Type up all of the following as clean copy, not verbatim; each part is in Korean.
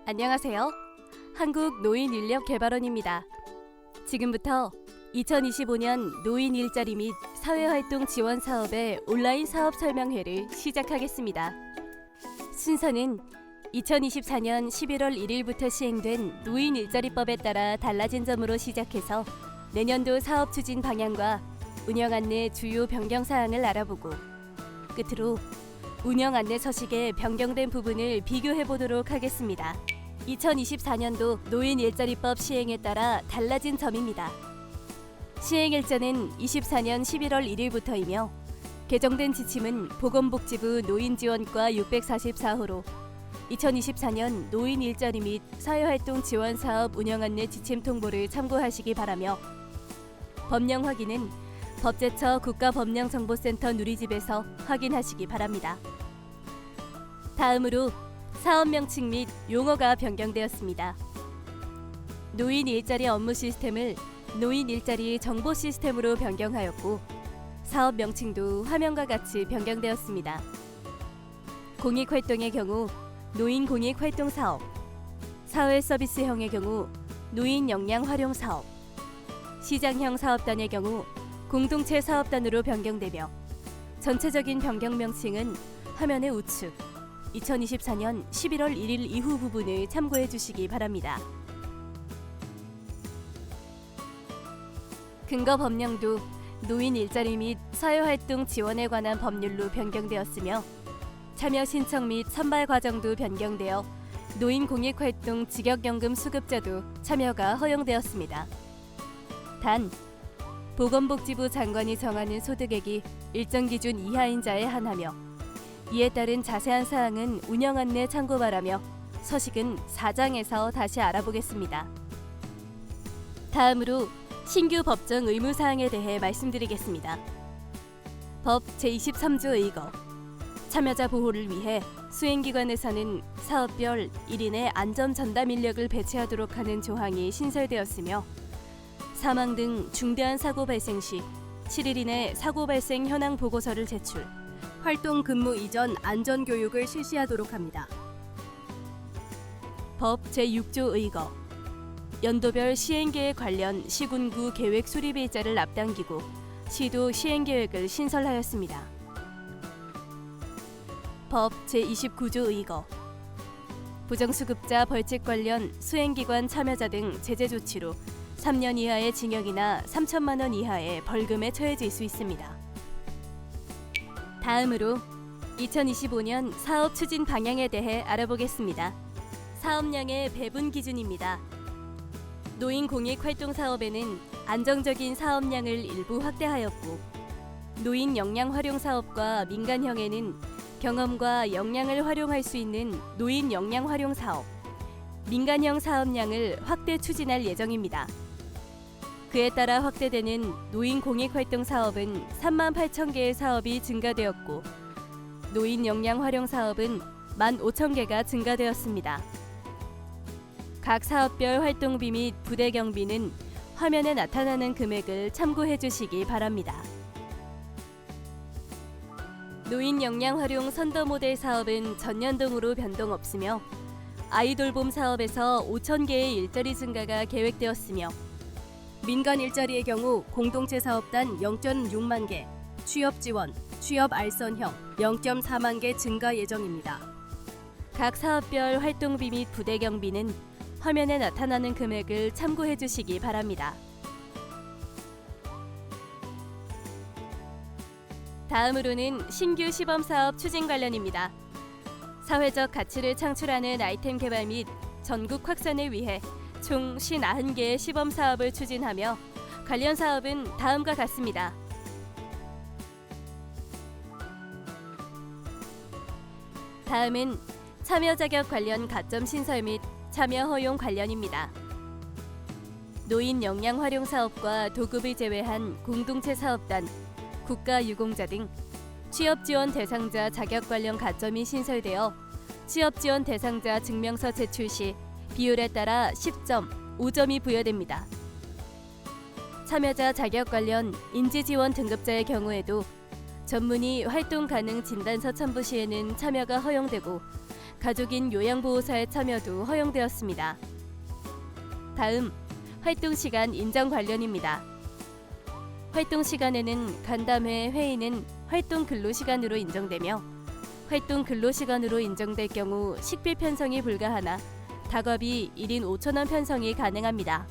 안녕하세요. 한국노인인력개발원입니다. 지금부터 2025년 노인 일자리 및 사회활동 지원 사업의 온라인 사업 설명회를 시작하겠습니다. 순서는 2024년 11월 1일부터 시행된 노인 일자리법에 따라 달라진 점으로 시작해서 내년도 사업 추진 방향과 운영 안내 주요 변경 사항을 알아보고 끝으로 운영 안내 서식에 변경된 부분을 비교해 보도록 하겠습니다. 2024년도 노인 일자리법 시행에 따라 달라진 점입니다. 시행 일자는 24년 11월 1일부터이며 개정된 지침은 보건복지부 노인지원과 644호로 2024년 노인 일자리 및 사회활동 지원 사업 운영 안내 지침 통보를 참고하시기 바라며 법령 확인은 법제처 국가법령정보센터 누리집에서 확인하시기 바랍니다. 다음으로 사업 명칭 및 용어가 변경되었습니다. 노인 일자리 업무 시스템을 노인 일자리 정보 시스템으로 변경하였고 사업 명칭도 화면과 같이 변경되었습니다. 공익활동의 경우 노인 공익활동 사업, 사회 서비스형의 경우 노인 역량 활용 사업, 시장형 사업단의 경우 공동체 사업단으로 변경되며 전체적인 변경 명칭은 화면의 우측 2024년 11월 1일 이후 부분을 참고해 주시기 바랍니다. 근거 법령도 노인 일자리 및 사회활동 지원에 관한 법률로 변경되었으며 참여 신청 및 선발 과정도 변경되어 노인 공익활동 직역연금 수급자도 참여가 허용되었습니다. 단, 보건복지부 장관이 정하는 소득액이 일정 기준 이하인 자에 한하며 이에 따른 자세한 사항은 운영 안내 참고 바라며 서식은 4장에서 다시 알아보겠습니다. 다음으로 신규 법정 의무 사항에 대해 말씀드리겠습니다. 법 제23조 의거 참여자 보호를 위해 수행기관에서는 사업별 1인의 안전 전담 인력을 배치하도록 하는 조항이 신설되었으며 사망 등 중대한 사고 발생 시 7일 이내 사고 발생 현황 보고서를 제출, 활동 근무 이전 안전 교육을 실시하도록 합니다. 법 제6조 의거 연도별 시행계획 관련 시군구 계획 수립 일자를 앞당기고 시도 시행계획을 신설하였습니다. 법 제29조 의거 부정수급자 벌칙 관련 수행기관 참여자 등 제재 조치로 3년 이하의 징역이나 3천만 원 이하의 벌금에 처해질 수 있습니다. 다음으로 2025년 사업 추진 방향에 대해 알아보겠습니다. 사업량의 배분 기준입니다. 노인 공익활동 사업에는 안정적인 사업량을 일부 확대하였고 노인 역량 활용 사업과 민간형에는 경험과 역량을 활용할 수 있는 노인 역량 활용 사업, 민간형 사업량을 확대 추진할 예정입니다. 그에 따라 확대되는 노인 공익활동 사업은 3만 8천 개의 사업이 증가되었고 노인 역량 활용 사업은 1만 5천 개가 증가되었습니다. 각 사업별 활동비 및 부대 경비는 화면에 나타나는 금액을 참고해 주시기 바랍니다. 노인 역량 활용 선도 모델 사업은 전년동으로 변동 없으며 아이돌봄 사업에서 5천 개의 일자리 증가가 계획되었으며 민간 일자리의 경우 공동체 사업단 0.6만 개, 취업 지원, 취업 알선형 0.4만 개 증가 예정입니다. 각 사업별 활동비 및 부대 경비는 화면에 나타나는 금액을 참고해 주시기 바랍니다. 다음으로는 신규 시범 사업 추진 관련입니다. 사회적 가치를 창출하는 아이템 개발 및 전국 확산을 위해 총 59개의 시범 사업을 추진하며 관련 사업은 다음과 같습니다. 다음은 참여 자격 관련 가점 신설 및 참여 허용 관련입니다. 노인 역량 활용 사업과 도급을 제외한 공동체 사업단, 국가유공자 등 취업 지원 대상자 자격 관련 가점이 신설되어 취업 지원 대상자 증명서 제출 시 비율에 따라 10점, 5점이 부여됩니다. 참여자 자격 관련 인지 지원 등급자의 경우에도 전문의 활동 가능 진단서 첨부 시에는 참여가 허용되고 가족인 요양보호사의 참여도 허용되었습니다. 다음, 활동시간 인정 관련입니다. 활동시간에는 간담회, 회의는 활동 근로시간으로 인정되며 활동 근로시간으로 인정될 경우 식비 편성이 불가하나 다과비 1인 5,000원 편성이 가능합니다.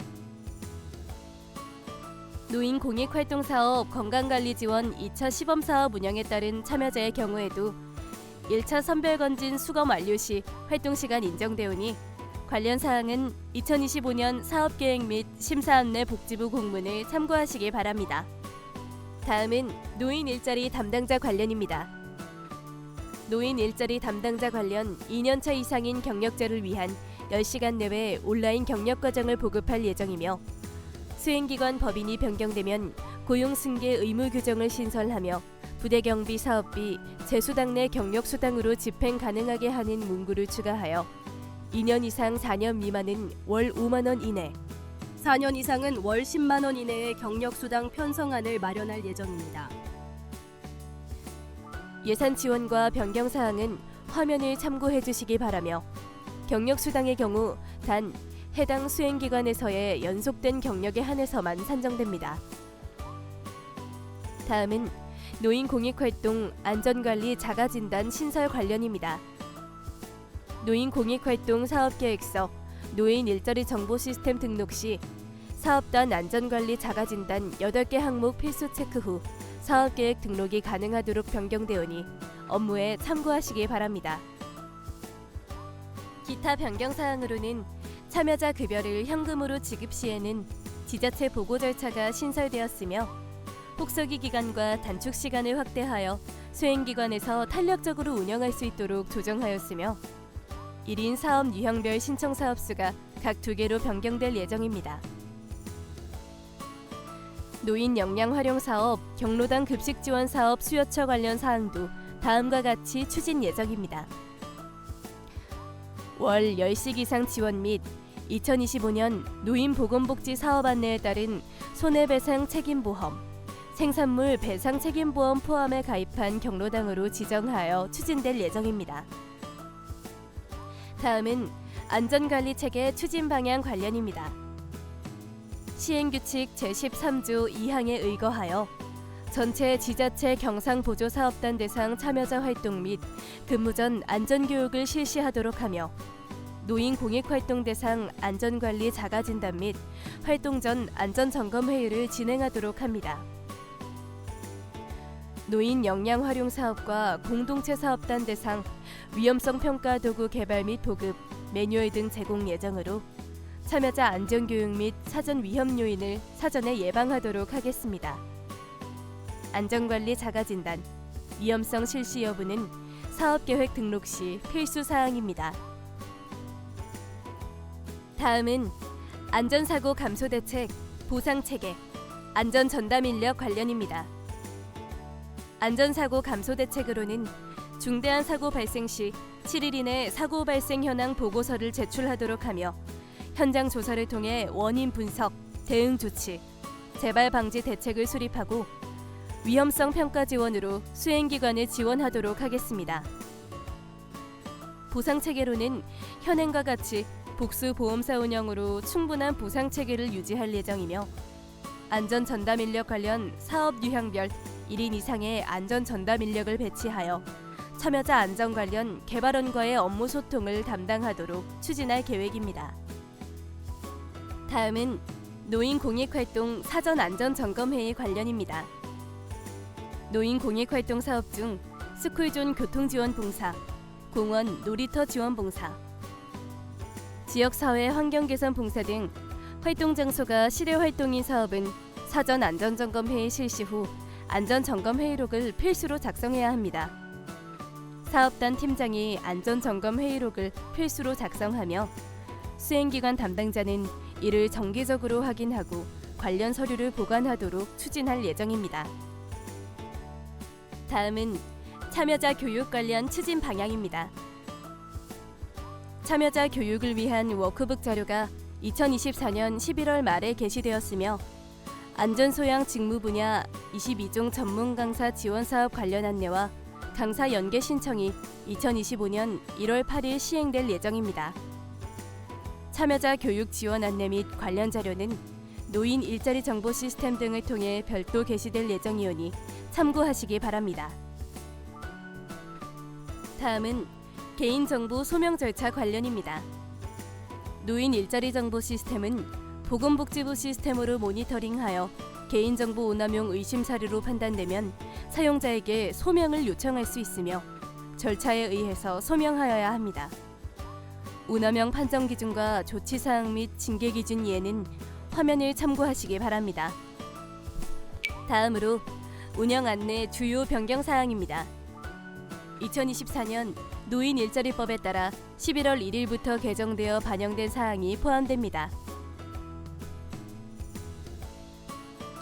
노인 공익활동사업 건강관리지원 2차 시범사업 운영에 따른 참여자의 경우에도 1차 선별건진 수검 완료 시 활동시간 인정되오니 관련 사항은 2025년 사업계획 및 심사안내 복지부 공문을 참고하시기 바랍니다. 다음은 노인 일자리 담당자 관련입니다. 노인 일자리 담당자 관련 2년차 이상인 경력자를 위한 10시간 내외 온라인 경력 과정을 보급할 예정이며 수행기관 법인이 변경되면 고용승계 의무 규정을 신설하며 부대경비 사업비, 재수당 내 경력수당으로 집행 가능하게 하는 문구를 추가하여 2년 이상 4년 미만은 월 5만 원 이내, 4년 이상은 월 10만 원 이내의 경력수당 편성안을 마련할 예정입니다. 예산 지원과 변경 사항은 화면을 참고해 주시기 바라며 경력수당의 경우 단 해당 수행기관에서의 연속된 경력에 한해서만 산정됩니다. 다음은 노인 공익활동 안전관리 자가진단 신설 관련입니다. 노인 공익활동 사업계획서, 노인 일자리 정보 시스템 등록 시 사업단 안전관리 자가진단 8개 항목 필수 체크 후 사업계획 등록이 가능하도록 변경되오니 업무에 참고하시기 바랍니다. 기타 변경 사항으로는 참여자 급여를 현금으로 지급 시에는 지자체 보고 절차가 신설되었으며 혹서기 기간과 단축 시간을 확대하여 수행기관에서 탄력적으로 운영할 수 있도록 조정하였으며 1인 사업 유형별 신청 사업 수가 각 2개로 변경될 예정입니다. 노인 역량 활용 사업, 경로당 급식 지원 사업 수요처 관련 사항도 다음과 같이 추진 예정입니다. 월 10식 이상 지원 및 2025년 노인보건복지 사업 안내에 따른 손해배상 책임보험, 생산물 배상 책임보험 포함에 가입한 경로당으로 지정하여 추진될 예정입니다. 다음은 안전관리체계 추진 방향 관련입니다. 시행규칙 제13조 2항에 의거하여 전체 지자체 경상보조사업단 대상 참여자 활동 및 근무 전 안전교육을 실시하도록 하며 노인 공익활동 대상 안전관리 자가진단 및 활동 전 안전점검회의를 진행하도록 합니다. 노인 역량 활용 사업과 공동체 사업단 대상 위험성 평가 도구 개발 및 보급, 매뉴얼 등 제공 예정으로 참여자 안전교육 및 사전 위험 요인을 사전에 예방하도록 하겠습니다. 안전관리 자가진단, 위험성 실시 여부는 사업계획 등록 시 필수 사항입니다. 다음은 안전사고 감소 대책, 보상체계, 안전전담 인력 관련입니다. 안전사고 감소 대책으로는 중대한 사고 발생 시 7일 이내 사고 발생 현황 보고서를 제출하도록 하며 현장 조사를 통해 원인 분석, 대응 조치, 재발 방지 대책을 수립하고 위험성 평가 지원으로 수행기관을 지원하도록 하겠습니다. 보상체계로는 현행과 같이 복수보험사 운영으로 충분한 보상체계를 유지할 예정이며 안전전담 인력 관련 사업 유형별 1인 이상의 안전전담 인력을 배치하여 참여자 안전 관련 개발원과의 업무 소통을 담당하도록 추진할 계획입니다. 다음은 노인 공익활동 사전 안전점검회의 관련입니다. 노인 공익활동 사업 중 스쿨존 교통지원봉사, 공원 놀이터 지원봉사, 지역사회 환경개선봉사 등 활동장소가 실외활동인 사업은 사전 안전점검회의 실시 후 안전점검회의록을 필수로 작성해야 합니다. 사업단 팀장이 안전점검회의록을 필수로 작성하며 수행기관 담당자는 이를 정기적으로 확인하고 관련 서류를 보관하도록 추진할 예정입니다. 다음은 참여자 교육 관련 추진 방향입니다. 참여자 교육을 위한 워크북 자료가 2024년 11월 말에 게시되었으며 안전소양 직무 분야 22종 전문 강사 지원 사업 관련 안내와 강사 연계 신청이 2025년 1월 8일 시행될 예정입니다. 참여자 교육 지원 안내 및 관련 자료는 노인 일자리 정보 시스템 등을 통해 별도 게시될 예정이오니 참고하시기 바랍니다. 다음은 개인정보 소명 절차 관련입니다. 노인 일자리 정보 시스템은 보건복지부 시스템으로 모니터링하여 개인정보 오남용 의심 사례로 판단되면 사용자에게 소명을 요청할 수 있으며 절차에 의해서 소명하여야 합니다. 오남용 판정 기준과 조치 사항 및 징계 기준 이해는 화면을 참고하시기 바랍니다. 다음으로 운영 안내 주요 변경 사항입니다. 2024년 노인 일자리법에 따라 11월 1일부터 개정되어 반영된 사항이 포함됩니다.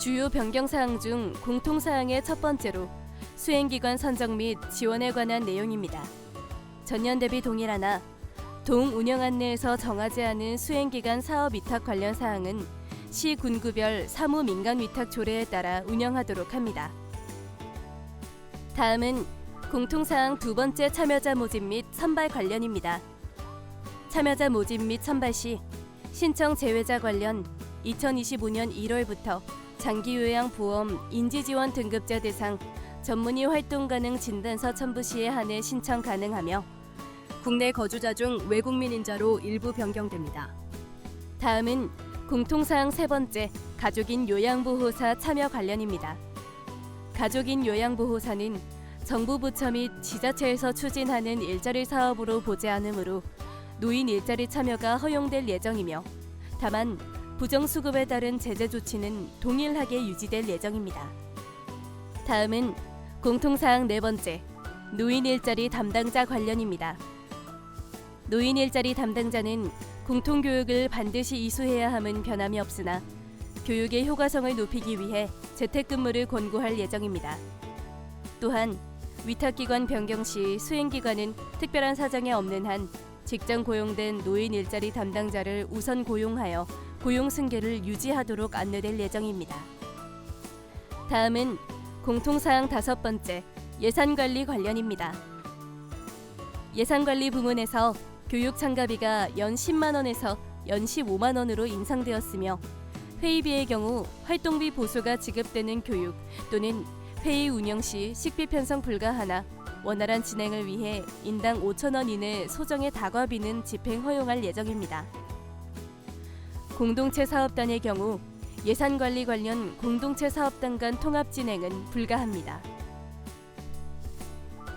주요 변경 사항 중 공통 사항의 첫 번째로 수행기관 선정 및 지원에 관한 내용입니다. 전년 대비 동일하나 동 운영 안내에서 정하지 않은 수행기관 사업 위탁 관련 사항은 시 군구별 사무 민간 위탁 조례에 따라 운영하도록 합니다. 다음은 공통사항 두 번째 참여자 모집 및 선발 관련입니다. 참여자 모집 및 선발 시 신청 제외자 관련 2025년 1월부터 장기요양보험 인지지원 등급자 대상 전문의 활동 가능 진단서 첨부 시에 한해 신청 가능하며 국내 거주자 중 외국민 인자로 일부 변경됩니다. 다음은 공통사항 세 번째 가족인 요양보호사 참여 관련입니다. 가족인 요양보호사는 정부 부처 및 지자체에서 추진하는 일자리 사업으로 보지 않으므로 노인 일자리 참여가 허용될 예정이며 다만 부정수급에 따른 제재 조치는 동일하게 유지될 예정입니다. 다음은 공통사항 네 번째 노인 일자리 담당자 관련입니다. 노인 일자리 담당자는 공통교육을 반드시 이수해야 함은 변함이 없으나 교육의 효과성을 높이기 위해 재택근무를 권고할 예정입니다. 또한 위탁기관 변경 시 수행기관은 특별한 사정이 없는 한 직장 고용된 노인 일자리 담당자를 우선 고용하여 고용 승계를 유지하도록 안내될 예정입니다. 다음은 공통사항 다섯 번째 예산관리 관련입니다. 예산관리 부문에서 교육 참가비가 연 10만 원에서 연 15만 원으로 인상되었으며 회의비의 경우 활동비 보수가 지급되는 교육 또는 회의 운영 시 식비 편성 불가하나 원활한 진행을 위해 인당 5,000원 이내 소정의 다과비는 집행 허용할 예정입니다. 공동체 사업단의 경우 예산관리 관련 공동체 사업단 간 통합 진행은 불가합니다.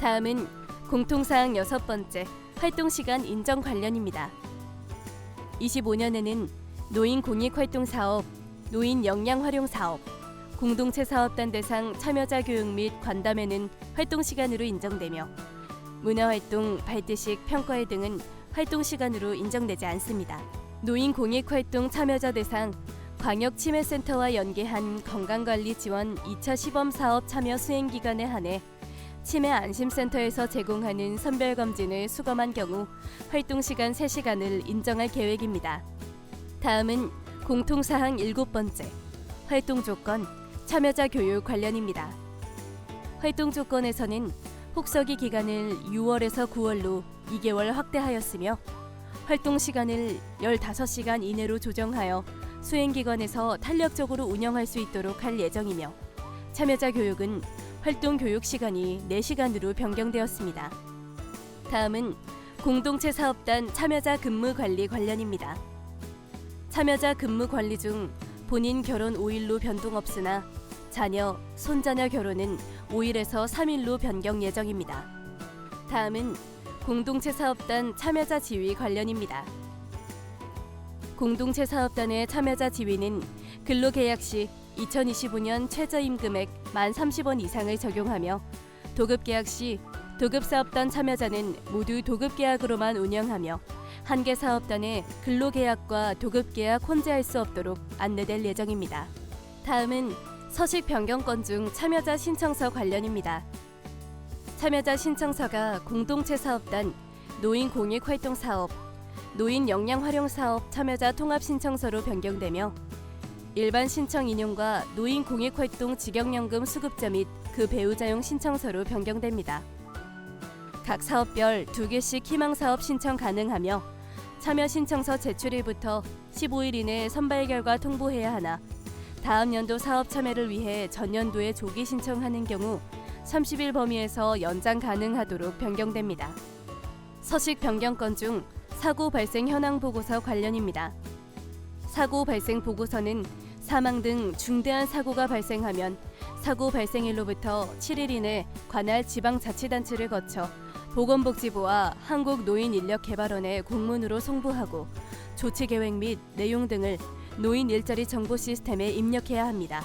다음은 공통사항 여섯 번째 활동시간 인정 관련입니다. 25년에는 노인 공익활동사업, 노인 역량활용사업, 공동체 사업단 대상 참여자 교육 및 관담회는 활동시간으로 인정되며 문화활동, 발대식, 평가회 등은 활동시간으로 인정되지 않습니다. 노인 공익활동 참여자 대상 광역치매센터와 연계한 건강관리 지원 2차 시범사업 참여 수행기간에 한해 치매 안심센터에서 제공하는 선별검진을 수검한 경우 활동시간 3시간을 인정할 계획입니다. 다음은 공통사항 일곱 번째 활동조건, 참여자 교육 관련입니다. 활동 조건에서는 혹서기 기간을 6월에서 9월로 2개월 확대하였으며 활동 시간을 15시간 이내로 조정하여 수행기관에서 탄력적으로 운영할 수 있도록 할 예정이며 참여자 교육은 활동 교육 시간이 4시간으로 변경되었습니다. 다음은 공동체 사업단 참여자 근무 관리 관련입니다. 참여자 근무 관리 중 본인 결혼 5일로 변동 없으나 자녀, 손자녀 결혼은 5일에서 3일로 변경 예정입니다. 다음은 공동체 사업단 참여자 지위 관련입니다. 공동체 사업단의 참여자 지위는 근로계약 시 2025년 최저임금액 만 30원 이상을 적용하며 도급계약 시 도급사업단 참여자는 모두 도급계약으로만 운영하며 한 개 사업단의 근로계약과 도급계약 혼재할 수 없도록 안내될 예정입니다. 다음은 서식 변경건 중 참여자 신청서 관련입니다. 참여자 신청서가 공동체 사업단, 노인 공익활동사업, 노인 역량활용사업 참여자 통합신청서로 변경되며 일반 신청 인용과 노인 공익활동 직역연금 수급자 및 그 배우자용 신청서로 변경됩니다. 각 사업별 2개씩 희망사업 신청 가능하며 참여 신청서 제출일부터 15일 이내 선발 결과 통보해야 하나 다음 연도 사업 참여를 위해 전년도에 조기 신청하는 경우 30일 범위에서 연장 가능하도록 변경됩니다. 서식 변경 건 중 사고 발생 현황 보고서 관련입니다. 사고 발생 보고서는 사망 등 중대한 사고가 발생하면 사고 발생일로부터 7일 이내 관할 지방자치단체를 거쳐 보건복지부와 한국노인인력개발원에 공문으로 송부하고 조치 계획 및 내용 등을 노인 일자리 정보 시스템에 입력해야 합니다.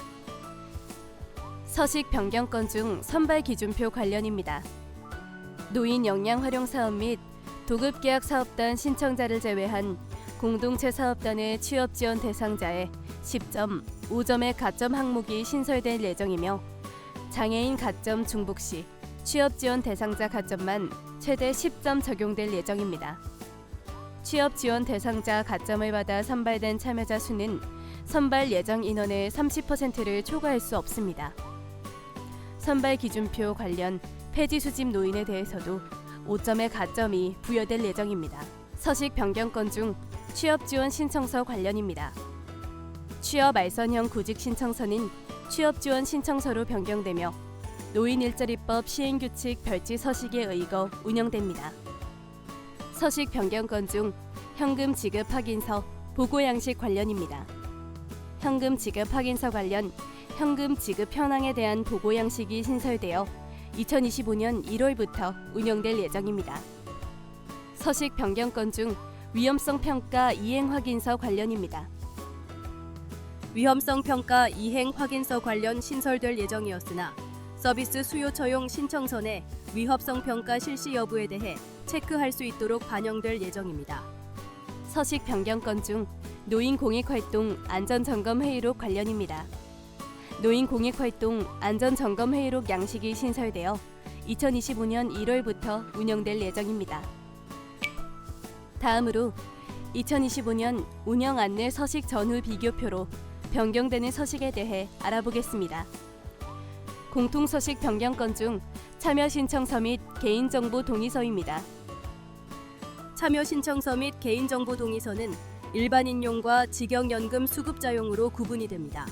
서식 변경 건 중 선발 기준표 관련입니다. 노인 역량 활용 사업 및 도급계약 사업단 신청자를 제외한 공동체 사업단의 취업 지원 대상자에 10점, 5점의 가점 항목이 신설될 예정이며 장애인 가점 중복 시 취업 지원 대상자 가점만 최대 10점 적용될 예정입니다. 취업 지원 대상자 가점을 받아 선발된 참여자 수는 선발 예정 인원의 30%를 초과할 수 없습니다. 선발 기준표 관련 폐지 수집 노인에 대해서도 5점의 가점이 부여될 예정입니다. 서식 변경 건 중 취업 지원 신청서 관련입니다. 취업 알선형 구직 신청서는 취업 지원 신청서로 변경되며 노인일자리법 시행규칙 별지 서식에 의거 운영됩니다. 서식 변경 건 중 현금 지급 확인서 보고 양식 관련입니다. 현금 지급 확인서 관련 현금 지급 현황에 대한 보고 양식이 신설되어 2025년 1월부터 운영될 예정입니다. 서식 변경 건 중 위험성 평가 이행 확인서 관련입니다. 위험성 평가 이행 확인서 관련 신설될 예정이었으나 서비스 수요 처용 신청서 내 위협성 평가 실시 여부에 대해 체크할 수 있도록 반영될 예정입니다. 서식 변경 건 중 노인 공익활동 안전점검 회의록 관련입니다. 노인 공익활동 안전점검 회의록 양식이 신설되어 2025년 1월부터 운영될 예정입니다. 다음으로 2025년 운영 안내 서식 전후 비교표로 변경되는 서식에 대해 알아보겠습니다. 공통서식 변경 건 중 참여 신청서 및 개인정보 동의서입니다. 참여 신청서 및 개인정보 동의서는 일반인용과 직역연금 수급자용으로 구분이 됩니다.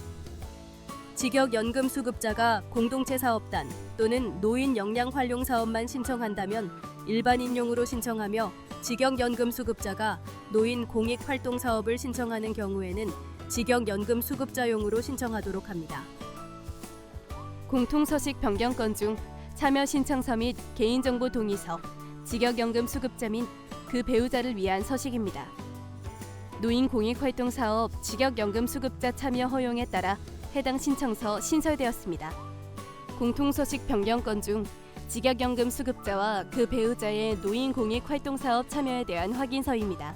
직역연금 수급자가 공동체 사업단 또는 노인 역량 활용 사업만 신청한다면 일반인용으로 신청하며 직역연금 수급자가 노인 공익활동 사업을 신청하는 경우에는 직역연금 수급자용으로 신청하도록 합니다. 공통서식 변경 건 중 참여 신청서 및 개인정보 동의서, 직역연금 수급자 및 그 배우자를 위한 서식입니다. 노인 공익활동 사업 직역연금 수급자 참여 허용에 따라 해당 신청서 신설되었습니다. 공통서식 변경 건 중 직역연금 수급자와 그 배우자의 노인 공익활동 사업 참여에 대한 확인서입니다.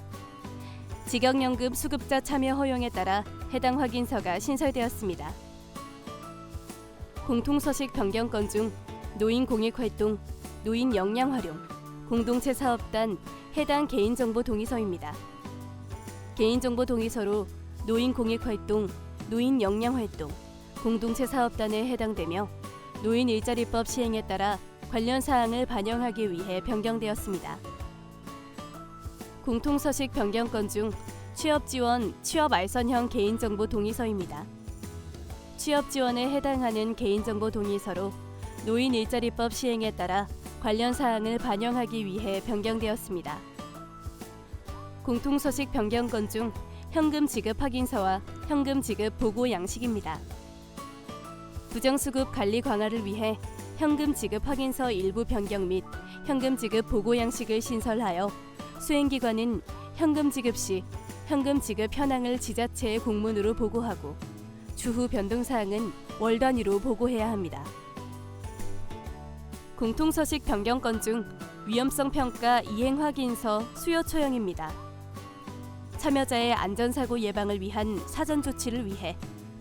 직역연금 수급자 참여 허용에 따라 해당 확인서가 신설되었습니다. 공통서식 변경 건 중 노인 공익활동, 노인 역량 활용, 공동체 사업단 해당 개인정보 동의서입니다. 개인정보 동의서로 노인 공익활동, 노인 역량 활동, 공동체 사업단에 해당되며 노인 일자리법 시행에 따라 관련 사항을 반영하기 위해 변경되었습니다. 공통서식 변경 건 중 취업 지원, 취업 알선형 개인정보 동의서입니다. 취업 지원에 해당하는 개인정보 동의서로 노인 일자리법 시행에 따라 관련 사항을 반영하기 위해 변경되었습니다. 공통서식 변경 건 중 현금 지급 확인서와 현금 지급 보고 양식입니다. 부정수급 관리 강화를 위해 현금 지급 확인서 일부 변경 및 현금 지급 보고 양식을 신설하여 수행기관은 현금 지급 시 현금 지급 현황을 지자체에 공문으로 보고하고 추후 변동사항은 월 단위로 보고해야 합니다. 공통서식 변경 건 중 위험성 평가 이행 확인서 수요 처형입니다. 참여자의 안전사고 예방을 위한 사전 조치를 위해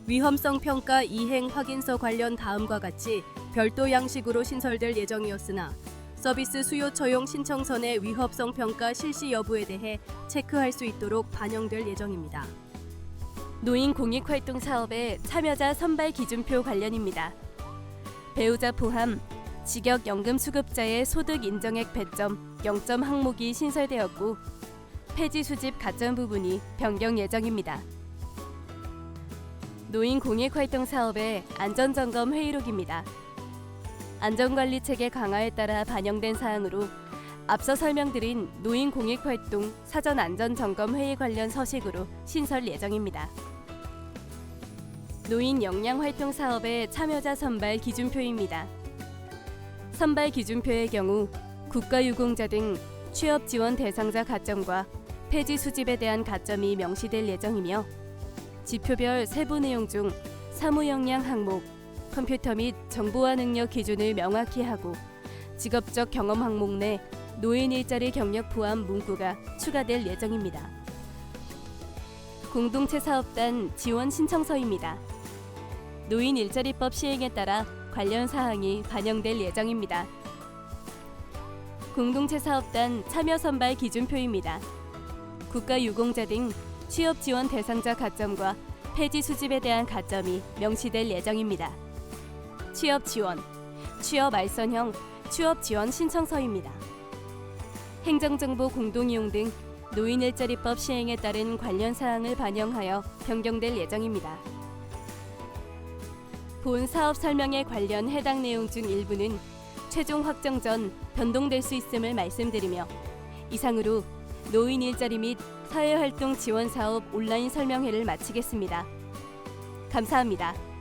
위험성 평가 이행 확인서 관련 다음과 같이 별도 양식으로 신설될 예정이었으나 서비스 수요 처용 신청서 내 위협성 평가 실시 여부에 대해 체크할 수 있도록 반영될 예정입니다. 노인 공익활동 사업의 참여자 선발 기준표 관련입니다. 배우자 포함 직역연금수급자의 소득 인정액 배점 0점 항목이 신설되었고 폐지 수집 가점 부분이 변경 예정입니다. 노인 공익활동 사업의 안전점검 회의록입니다. 안전관리 체계 강화에 따라 반영된 사항으로 앞서 설명드린 노인 공익활동 사전 안전점검 회의 관련 서식으로 신설 예정입니다. 노인 역량활동 사업의 참여자 선발 기준표입니다. 선발 기준표의 경우 국가유공자 등 취업 지원 대상자 가점과 폐지 수집에 대한 가점이 명시될 예정이며 지표별 세부 내용 중 사무 역량 항목, 컴퓨터 및 정보화 능력 기준을 명확히 하고 직업적 경험 항목 내 노인 일자리 경력 포함 문구가 추가될 예정입니다. 공동체 사업단 지원 신청서입니다. 노인 일자리법 시행에 따라 관련 사항이 반영될 예정입니다. 공동체 사업단 참여 선발 기준표입니다. 국가유공자 등 취업 지원 대상자 가점과 폐지 수집에 대한 가점이 명시될 예정입니다. 취업 지원, 취업 알선형 취업 지원 신청서입니다. 행정정보 공동이용 등 노인 일자리법 시행에 따른 관련 사항을 반영하여 변경될 예정입니다. 본 사업 설명에 관련 해당 내용 중 일부는 최종 확정 전 변동될 수 있음을 말씀드리며 이상으로 노인 일자리 및 사회활동 지원 사업 온라인 설명회를 마치겠습니다. 감사합니다.